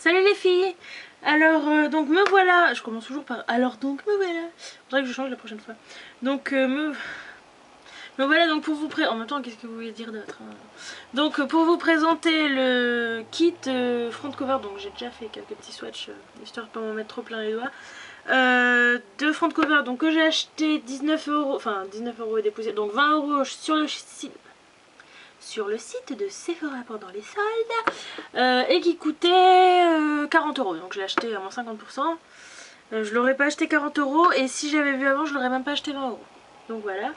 Salut les filles. Alors donc me voilà. Je commence toujours par alors donc me voilà. Faudrait que je change la prochaine fois. Donc me voilà donc pour vous présenter. En même temps, qu'est-ce que vous voulez dire d'autre hein. Donc pour vous présenter le kit front cover. Donc j'ai déjà fait quelques petits swatchs histoire de pas m'en mettre trop plein les doigts. De front cover donc que j'ai acheté 19 €, enfin 19 € et des poussières, donc 20 € sur le site de Sephora pendant les soldes et qui coûtait 40 €. Donc je l'ai acheté à moins 50%. Je l'aurais pas acheté 40 € et si j'avais vu avant, je l'aurais même pas acheté 20 €. Donc voilà.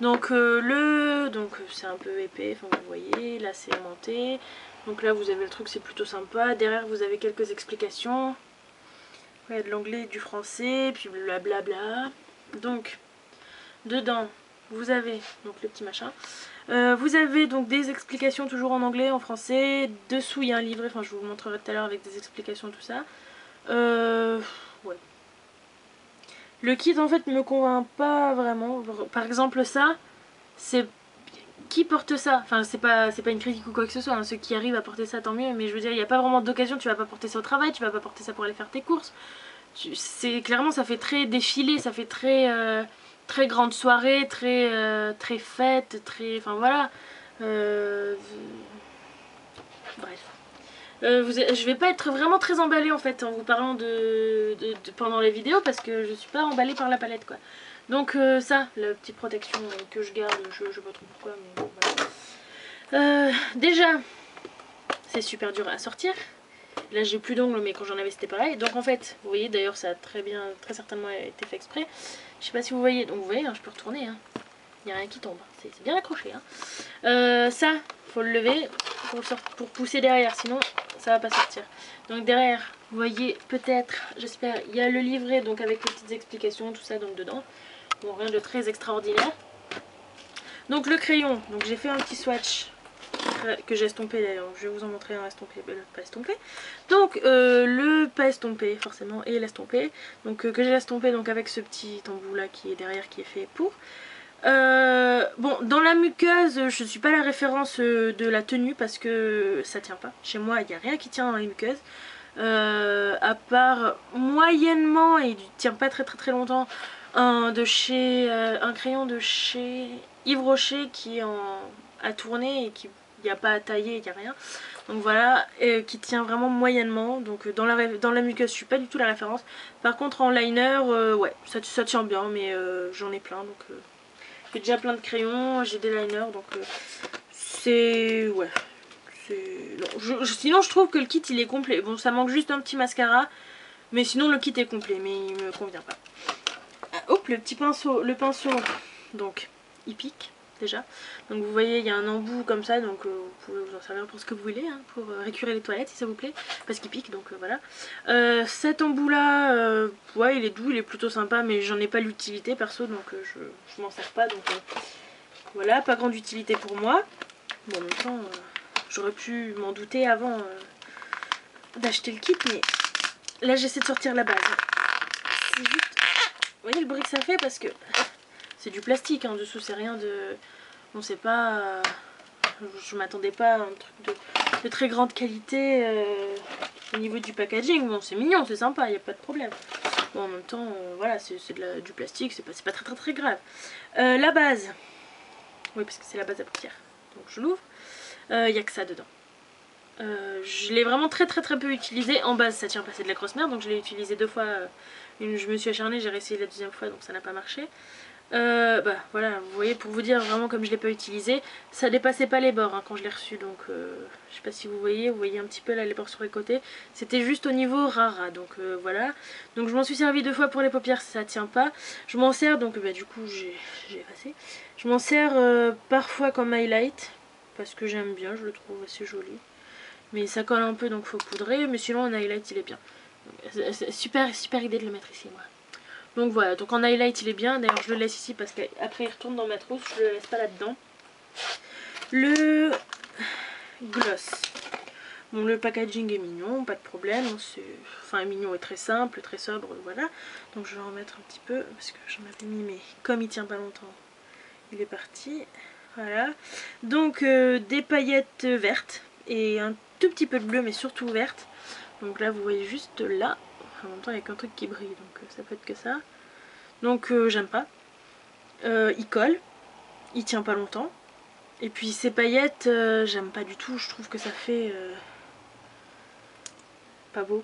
Donc donc c'est un peu épais, enfin vous voyez, là c'est aimanté. Donc là vous avez le truc, c'est plutôt sympa. Derrière vous avez quelques explications. Il y a de l'anglais et du français, puis blablabla. Donc dedans vous avez donc le petit machin. Vous avez donc des explications toujours en anglais, en français. Dessous il y a un livret, enfin je vous le montrerai tout à l'heure avec des explications tout ça. Ouais. Le kit en fait me convainc pas vraiment. Par exemple ça, c'est qui porte ça? Enfin c'est pas une critique ou quoi que ce soit, hein. Ceux qui arrivent à porter ça tant mieux, mais je veux dire il n'y a pas vraiment d'occasion, tu vas pas porter ça au travail, tu vas pas porter ça pour aller faire tes courses. C'est clairement ça fait très défilé, ça fait très grande soirée, très fête, enfin voilà. Bref. Je vais pas être vraiment très emballée en fait en vous parlant pendant les vidéos parce que je suis pas emballée par la palette quoi. Donc ça, la petite protection que je garde, je sais pas trop pourquoi mais bon, voilà. Déjà, c'est super dur à sortir. Là j'ai plus d'ongles mais quand j'en avais c'était pareil. Donc en fait, vous voyez d'ailleurs ça a très certainement été fait exprès. Je sais pas si vous voyez, donc vous voyez hein, je peux retourner hein. Il n'y a rien qui tombe, c'est bien accroché hein. Ça, faut le lever pour pousser derrière, sinon ça va pas sortir. Donc derrière, vous voyez peut-être, j'espère, il y a le livret donc avec les petites explications, tout ça donc dedans. Bon, rien de très extraordinaire. Donc le crayon, donc j'ai fait un petit swatch que j'ai estompé d'ailleurs, je vais vous en montrer un estompé, le pas estompé. Donc le pas estompé forcément et l'estompé, donc que j'ai estompé donc avec ce petit embout là qui est derrière qui est fait pour. Bon, dans la muqueuse, je suis pas la référence de la tenue parce que ça tient pas. Chez moi, il n'y a rien qui tient dans les muqueuses. À part moyennement, et il tient pas très longtemps, un crayon de chez Yves Rocher qui est à tourner et qui n'y a pas à tailler, il n'y a rien. Donc voilà, qui tient vraiment moyennement. Donc dans la muqueuse, je suis pas du tout la référence. Par contre en liner, ouais, ça tient bien, mais j'en ai plein donc. J'ai déjà plein de crayons, j'ai des liners, donc c'est... ouais. Non, sinon je trouve que le kit il est complet. Bon ça manque juste un petit mascara, mais sinon le kit est complet, mais il me convient pas. Ah, hop, le pinceau, donc il pique déjà. Donc vous voyez il y a un embout comme ça, donc vous pouvez vous en servir pour ce que vous voulez, hein, pour récurer les toilettes si ça vous plaît, parce qu'il pique, donc voilà. Cet embout là, ouais il est doux, il est plutôt sympa, mais j'en ai pas l'utilité perso, donc je m'en sers pas, donc voilà, pas grande utilité pour moi. Bon en même temps, j'aurais pu m'en douter avant d'acheter le kit, mais là j'essaie de sortir la base. C'est juste... Vous voyez le bruit que ça fait parce que c'est du plastique en dessous, c'est rien de... On sait pas... Je m'attendais pas à un truc de très grande qualité au niveau du packaging. Bon c'est mignon, c'est sympa, il n'y a pas de problème. Bon en même temps, voilà, c'est du plastique, c'est pas très grave. La base, oui parce que c'est la base à paupières, donc je l'ouvre. Il n'y a que ça dedans. Je l'ai vraiment très peu utilisé. En base ça tient pas, c'est de la grosse merde, donc je l'ai utilisé 2 fois. Je me suis acharnée, j'ai réessayé la deuxième fois donc ça n'a pas marché. Bah voilà, vous voyez, pour vous dire vraiment comme je l'ai pas utilisé, ça dépassait pas les bords hein, quand je l'ai reçu, donc je sais pas si vous voyez un petit peu là les bords sur les côtés, c'était juste au niveau rara, donc voilà. Donc je m'en suis servi 2 fois pour les paupières, ça tient pas. Je m'en sers, donc bah du coup j'ai effacé. Je m'en sers parfois comme highlight, parce que j'aime bien, je le trouve assez joli. Mais ça colle un peu donc faut poudrer, mais sinon en highlight il est bien. C'est super idée de le mettre ici moi. Donc voilà, donc en highlight il est bien, d'ailleurs je le laisse ici parce qu'après il retourne dans ma trousse, je le laisse pas là-dedans. Le gloss. Bon le packaging est mignon, pas de problème, enfin mignon et très simple, très sobre, voilà. Donc je vais en mettre un petit peu parce que j'en avais mis mais comme il tient pas longtemps, il est parti. Voilà. Donc des paillettes vertes et un tout petit peu de bleu mais surtout verte. Donc là vous voyez juste là, en même temps il n'y a qu'un truc qui brille, donc ça peut être que ça. Donc j'aime pas. Il colle, il tient pas longtemps. Et puis ces paillettes, j'aime pas du tout, je trouve que ça fait pas beau.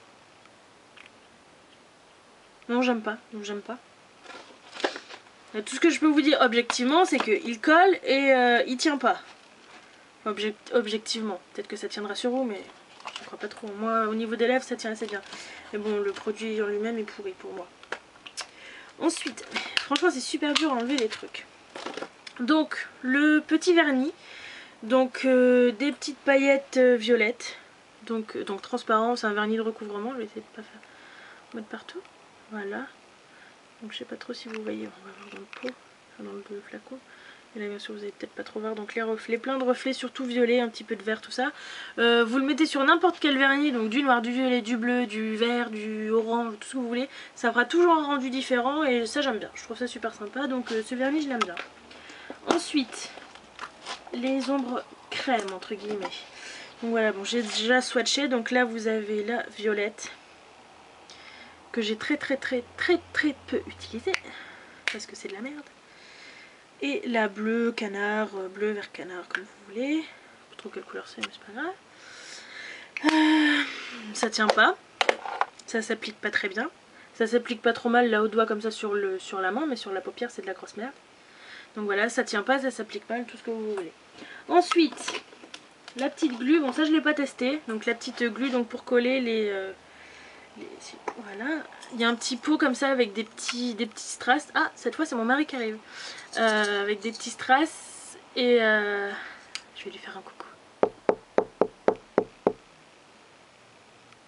Non, j'aime pas, j'aime pas. Tout ce que je peux vous dire objectivement, c'est qu'il colle et il tient pas. Objectivement, peut-être que ça tiendra sur vous, mais je crois pas trop. Moi, au niveau des lèvres, ça tient assez bien. Mais bon, le produit en lui-même est pourri pour moi. Ensuite, franchement, c'est super dur à enlever les trucs. Donc, le petit vernis. Donc, des petites paillettes violettes. Donc transparent, c'est un vernis de recouvrement. Je vais essayer de pas faire mettre partout. Voilà. Donc, je sais pas trop si vous voyez. On va voir dans le pot, enfin, dans le flacon. Et là bien sûr vous allez peut-être pas trop voir, donc les reflets, plein de reflets, surtout violet, un petit peu de vert, tout ça. Vous le mettez sur n'importe quel vernis, donc du noir, du violet, du bleu, du vert, du orange, tout ce que vous voulez. Ça fera toujours un rendu différent et ça j'aime bien, je trouve ça super sympa, donc ce vernis je l'aime bien. Ensuite, les ombres crème entre guillemets. Donc voilà, bon j'ai déjà swatché, donc là vous avez la violette, que j'ai très peu utilisée, parce que c'est de la merde. Et la bleue canard, bleu vert canard comme vous voulez. Pas trop quelle couleur c'est mais c'est pas grave. Ça tient pas. Ça s'applique pas très bien. Ça s'applique pas trop mal là au doigt comme ça sur la main, mais sur la paupière c'est de la grosse merde. Donc voilà, ça tient pas, ça s'applique mal, tout ce que vous voulez. Ensuite, la petite glu, bon ça je l'ai pas testé. Donc la petite glu donc pour coller les voilà, il y a un petit pot comme ça avec des petits strass. Ah, cette fois c'est mon mari qui arrive. Avec des petits strass et je vais lui faire un coucou.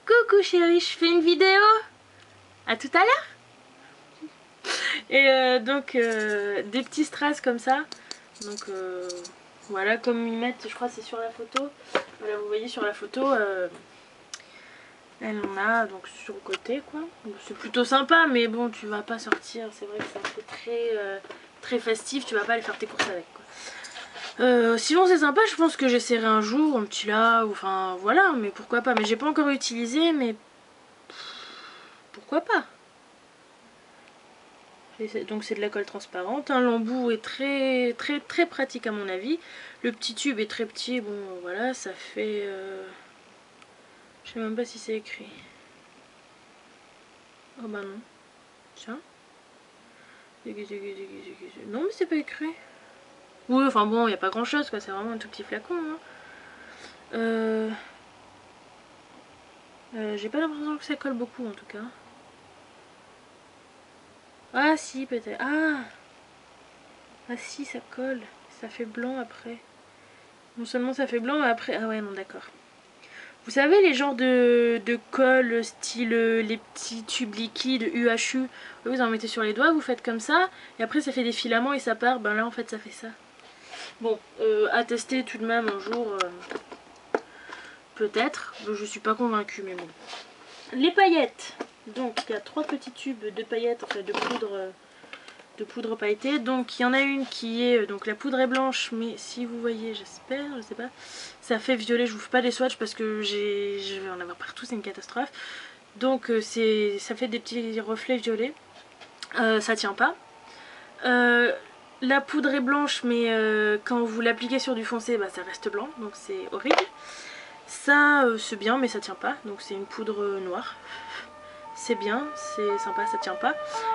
Coucou chérie, je fais une vidéo. À tout à l'heure. Et donc des petits strass comme ça. Donc voilà, comme ils mettent, je crois c'est sur la photo. Voilà, vous voyez sur la photo. Elle en a donc sur le côté quoi. C'est plutôt sympa, mais bon tu vas pas sortir. C'est vrai que c'est un peu très festif. Tu vas pas aller faire tes courses avec quoi. Sinon c'est sympa. Je pense que j'essaierai un jour un petit là. Ou enfin voilà. Mais pourquoi pas. Mais j'ai pas encore utilisé. Mais pourquoi pas. Donc c'est de la colle transparente. L'embout est très pratique à mon avis. Le petit tube est très petit. Bon voilà, ça fait. Je sais même pas si c'est écrit. Oh bah non. Tiens. Non mais c'est pas écrit. Oui enfin bon il n'y a pas grand chose quoi. C'est vraiment un tout petit flacon. Hein. J'ai pas l'impression que ça colle beaucoup en tout cas. Ah si peut-être. Ah si ça colle. Ça fait blanc après. Non seulement ça fait blanc mais après. Ah ouais non d'accord. Vous savez les genres de colle style les petits tubes liquides UHU, vous en mettez sur les doigts, vous faites comme ça, et après ça fait des filaments et ça part, ben là en fait ça fait ça. Bon, à tester tout de même un jour, peut-être, je suis pas convaincue mais bon. Les paillettes, donc il y a 3 petits tubes de paillettes, enfin de poudre pailletée. Donc il y en a une qui est, donc la poudre est blanche, mais si vous voyez, j'espère, je sais pas, ça fait violet. Je vous fais pas des swatchs parce que je vais en avoir partout, c'est une catastrophe. Donc ça fait des petits reflets violets. Ça tient pas. La poudre est blanche, mais quand vous l'appliquez sur du foncé, bah, ça reste blanc, donc c'est horrible. Ça c'est bien, mais ça tient pas, donc c'est une poudre noire. C'est bien, c'est sympa, ça tient pas.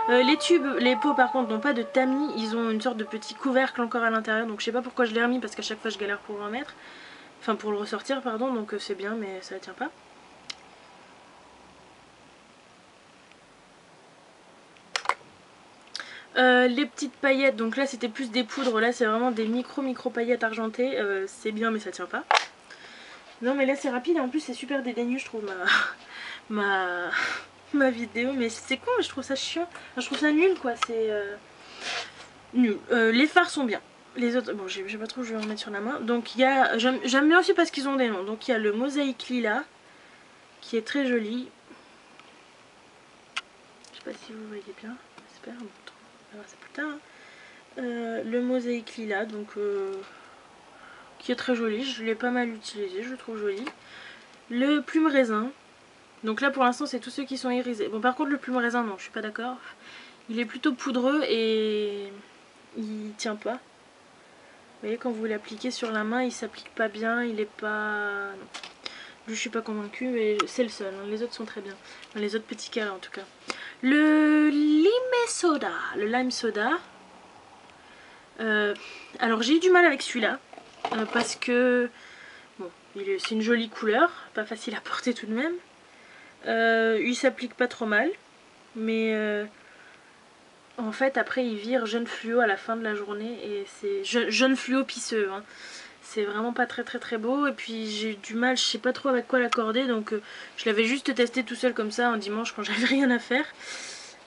Les tubes, les pots par contre n'ont pas de tamis, ils ont une sorte de petit couvercle encore à l'intérieur, donc je sais pas pourquoi je l'ai remis parce qu'à chaque fois je galère pour le remettre. Enfin pour le ressortir pardon, donc c'est bien mais ça tient pas. Les petites paillettes, donc là c'était plus des poudres, là c'est vraiment des micro paillettes argentées, c'est bien mais ça tient pas. Non mais là c'est rapide et en plus c'est super dédaigneux je trouve ma vidéo, mais c'est con, mais je trouve ça chiant, enfin, je trouve ça nul quoi, c'est nul. Les fards sont bien, les autres, bon j'ai pas trop, je vais en mettre sur la main. Donc il y a, j'aime bien aussi parce qu'ils ont des noms, donc il y a le mosaïque lilas qui est très joli, je sais pas si vous voyez bien, j'espère, on va voir ça plus tard. Le mosaïque lilas, donc qui est très joli, je l'ai pas mal utilisé, je le trouve joli. Le plume raisin, Donc là pour l'instant c'est tous ceux qui sont irisés. Bon par contre le plume raisin non, je suis pas d'accord. Il est plutôt poudreux et il tient pas. Vous voyez quand vous l'appliquez sur la main il s'applique pas bien, il est pas... Non. Je suis pas convaincue mais c'est le seul, hein. Les autres sont très bien. Enfin, les autres petits cas en tout cas. Le lime soda. Alors j'ai eu du mal avec celui-là. Parce que... Bon, c'est une jolie couleur, pas facile à porter tout de même. Il s'applique pas trop mal. Mais en fait après il vire jaune fluo à la fin de la journée. Et c'est jaune fluo pisseux, hein. C'est vraiment pas très beau. Et puis j'ai eu du mal, je sais pas trop avec quoi l'accorder. Donc je l'avais juste testé tout seul comme ça un dimanche quand j'avais rien à faire.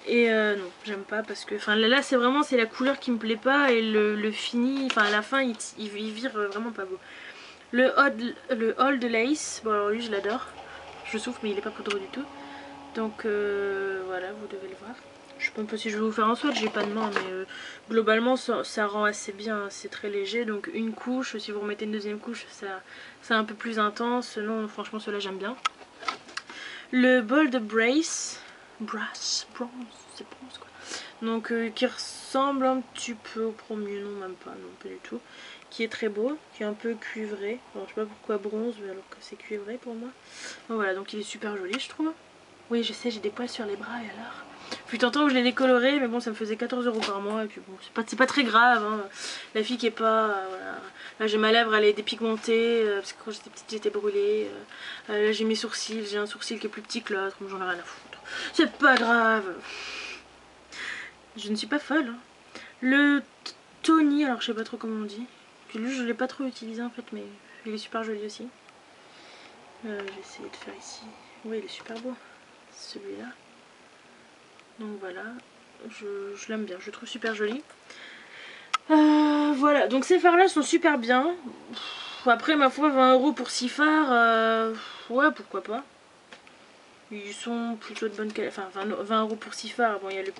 Et non, j'aime pas parce que là c'est vraiment la couleur qui me plaît pas. Et le fini, à la fin il vire vraiment pas beau. Le Old Lace, bon alors lui je l'adore. Je souffle mais il est pas poudreux du tout. Donc voilà, vous devez le voir. Je sais pas si je vais vous faire un swatch, j'ai pas de main, mais globalement ça rend assez bien, c'est très léger. Donc une couche, si vous remettez une deuxième couche, c'est un peu plus intense. Non, franchement, ceux-là j'aime bien. Le Bold Bronze, c'est bronze quoi. Donc qui ressemble un petit peu au premier, non, même pas, non, pas du tout. Qui est très beau, qui est un peu cuivré. Alors je sais pas pourquoi bronze, mais alors que c'est cuivré pour moi. Bon, voilà, donc il est super joli, je trouve. Oui, je sais, j'ai des poils sur les bras et alors. Puis tantôt que je l'ai décoloré, mais bon, ça me faisait 14 € par mois. Et puis bon, c'est pas très grave. Hein. La fille qui est pas. Voilà. Là, j'ai ma lèvre, elle est dépigmentée. Parce que quand j'étais petite, j'étais brûlée. Là, j'ai mes sourcils. J'ai un sourcil qui est plus petit que l'autre. J'en ai rien à foutre. C'est pas grave. Je ne suis pas folle. Hein. Le Tony, alors je sais pas trop comment on dit. Puis lui, je l'ai pas trop utilisé en fait, mais il est super joli aussi. Je vais essayer de faire ici. Oui, il est super beau. Celui-là. Donc voilà, je l'aime bien, je le trouve super joli. Voilà, donc ces fards là sont super bien. Après ma foi 20 € pour 6 fards, ouais pourquoi pas. Ils sont plutôt de bonne qualité, enfin 20 € pour 6 fards, bon il y a le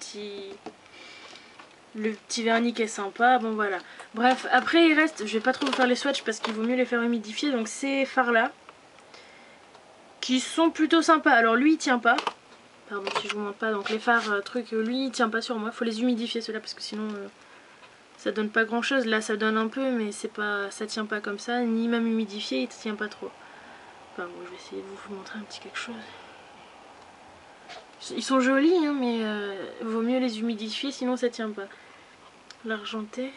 petit vernis qui est sympa, bon voilà. Bref, après il reste, je vais pas trop vous faire les swatchs parce qu'il vaut mieux les faire humidifier, donc ces fards là, qui sont plutôt sympas. Alors lui il tient pas. Pardon si je vous montre pas, donc les fards lui il tient pas sur moi, faut les humidifier ceux-là parce que sinon ça donne pas grand chose. Là ça donne un peu mais c'est pas, ça tient pas comme ça, ni même humidifié il tient pas trop. Enfin bon, je vais essayer de vous montrer un petit quelque chose. Ils sont jolis hein, mais vaut mieux les humidifier sinon ça tient pas. L'argenté,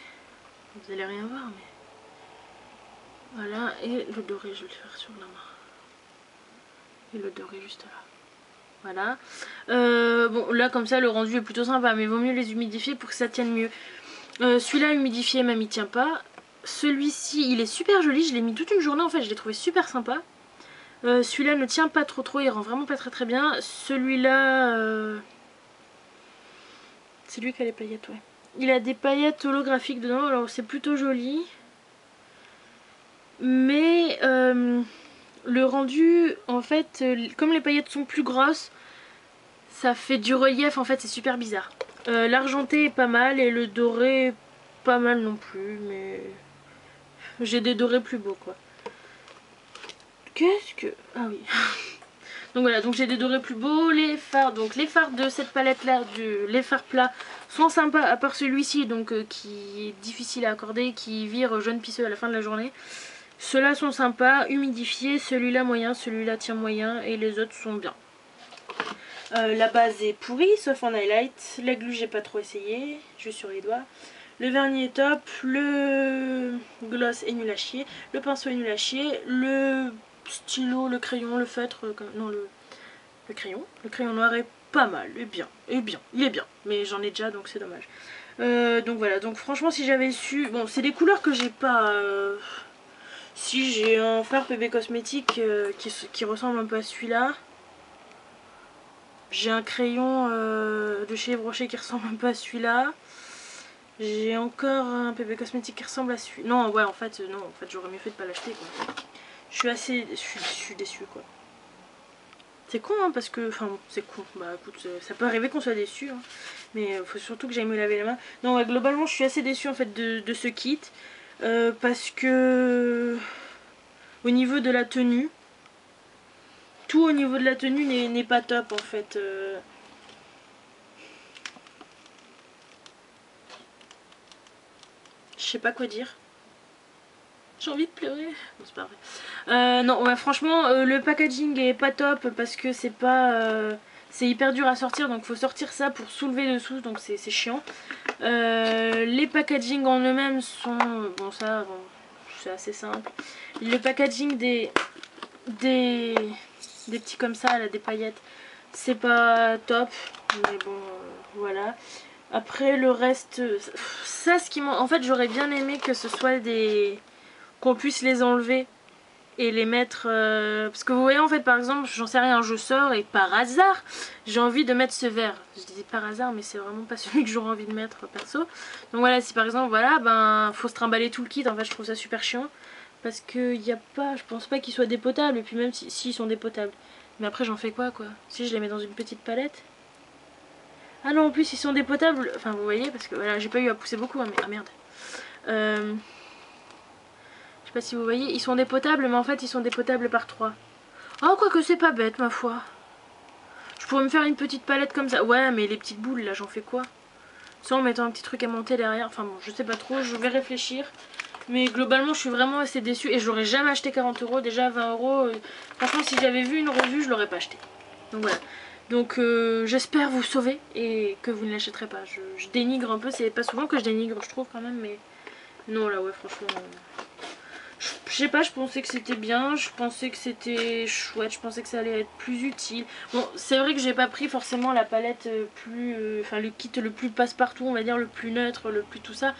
vous allez rien voir mais voilà, et le doré je vais le faire sur la main. Et le doré juste là. Voilà. Bon là comme ça le rendu est plutôt sympa mais vaut mieux les humidifier pour que ça tienne mieux. Celui-là humidifié même il tient pas. Celui-ci il est super joli, je l'ai mis toute une journée en fait, je l'ai trouvé super sympa. Celui-là ne tient pas trop, il rend vraiment pas très bien. Celui-là c'est lui qui a les paillettes, ouais. Il a des paillettes holographiques dedans, alors c'est plutôt joli. Mais le rendu en fait comme les paillettes sont plus grosses, ça fait du relief en fait, c'est super bizarre. L'argenté est pas mal et le doré pas mal non plus, mais j'ai des dorés plus beaux quoi. Qu'est-ce que... Ah oui. Donc voilà, donc j'ai des dorés plus beaux. Les fards, donc les fards de cette palette là, les fards plats sont sympas à part celui-ci donc qui est difficile à accorder, qui vire jaune pisseux à la fin de la journée. Ceux-là sont sympas, humidifiés, celui-là moyen, celui-là tient moyen et les autres sont bien. La base est pourrie sauf en highlight. La glu j'ai pas trop essayé, juste sur les doigts. Le vernis est top, le gloss est nul à chier, le pinceau est nul à chier, le stylo, le crayon, le feutre, non le crayon noir est pas mal, il est bien, mais j'en ai déjà donc c'est dommage. Donc voilà, donc franchement si j'avais su, bon c'est des couleurs que j'ai pas, si j'ai un fard PB Cosmétique qui ressemble un peu à celui-là. J'ai un crayon de chez Yves Rocher qui ressemble un peu à celui-là. J'ai encore un PB Cosmétique qui ressemble à celui-là. Non, ouais, en fait, j'aurais mieux fait de pas l'acheter, quoi. Je suis déçue, quoi. C'est con, hein, parce que... Enfin, bon, c'est con. Bah, écoute, ça peut arriver qu'on soit déçu, hein. Mais faut surtout que j'aille me laver les mains. Non, ouais, globalement, je suis assez déçue, en fait, de ce kit. Parce que... Au niveau de la tenue... tout au niveau de la tenue n'est pas top en fait. Je sais pas quoi dire. J'ai envie de pleurer. Non, c'est pas vrai. Non, ouais, franchement, le packaging est pas top parce que c'est pas... c'est hyper dur à sortir, donc faut sortir ça pour soulever dessous, donc c'est chiant. Les packaging en eux-mêmes sont... Bon, ça, bon, c'est assez simple. Le packaging des petits comme ça, là, des paillettes, c'est pas top. Mais bon, voilà. Après, le reste... Ça, ce qui m'en... En fait, j'aurais bien aimé que ce soit des... qu'on puisse les enlever et les mettre parce que vous voyez en fait par exemple j'en sais rien, je sors et par hasard j'ai envie de mettre ce verre, je disais par hasard mais c'est vraiment pas celui que j'aurais envie de mettre perso. Donc voilà, si par exemple voilà ben faut se trimballer tout le kit, en fait je trouve ça super chiant parce que y a pas, je pense pas qu'ils soient dépotables, et puis même si ils sont dépotables, mais après j'en fais quoi si je les mets dans une petite palette. Ah non, en plus ils sont dépotables, enfin vous voyez, parce que voilà, j'ai pas eu à pousser beaucoup hein, mais ah merde. Je sais pas si vous voyez, ils sont dépotables, mais en fait ils sont dépotables par 3. Oh, quoique c'est pas bête ma foi. Je pourrais me faire une petite palette comme ça. Ouais, mais les petites boules là, j'en fais quoi? Soit en mettant un petit truc à monter derrière. Enfin bon, je sais pas trop, je vais réfléchir. Mais globalement, je suis vraiment assez déçue. Et j'aurais jamais acheté 40 €. Déjà 20 €. Franchement, si j'avais vu une revue, je l'aurais pas acheté. Donc voilà. Donc j'espère vous sauver et que vous ne l'achèterez pas. Je dénigre un peu, c'est pas souvent que je dénigre, je trouve quand même. Mais non, là ouais, franchement... Je sais pas, je pensais que c'était bien, je pensais que c'était chouette, je pensais que ça allait être plus utile. Bon, c'est vrai que j'ai pas pris forcément la palette plus... Enfin, le kit le plus passe-partout, on va dire, le plus neutre, le plus tout ça.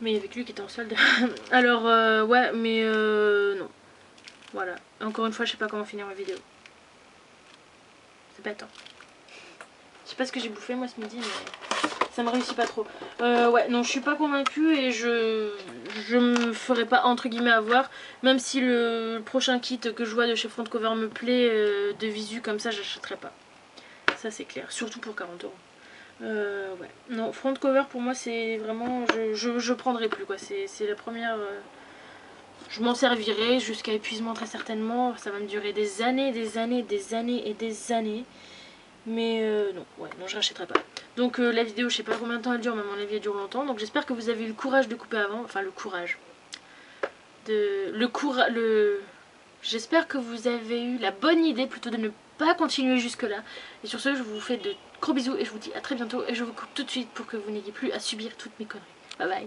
Mais il y avait que lui qui était en solde. Alors, ouais, mais non. Voilà. Encore une fois, je sais pas comment finir ma vidéo. C'est pas temps. Je sais pas ce que j'ai bouffé moi ce midi, mais... ça me réussit pas trop. Ouais, non, je suis pas convaincue et je me ferai pas entre guillemets avoir. Même si le prochain kit que je vois de chez Front Cover me plaît, de visu comme ça, j'achèterai pas. Ça c'est clair, surtout pour 40 €. Ouais, non, Front Cover pour moi c'est vraiment, je prendrai plus quoi. C'est la première. Je m'en servirai jusqu'à épuisement très certainement. Ça va me durer des années, des années, des années et des années. Mais non, ouais, non, je rachèterai pas. Donc la vidéo, je sais pas combien de temps elle dure, mais à mon avis elle dure longtemps. Donc j'espère que vous avez eu le courage de couper avant. Enfin le courage. J'espère que vous avez eu la bonne idée plutôt de ne pas continuer jusque là. Et sur ce, je vous fais de gros bisous et je vous dis à très bientôt. Et je vous coupe tout de suite pour que vous n'ayez plus à subir toutes mes conneries. Bye bye.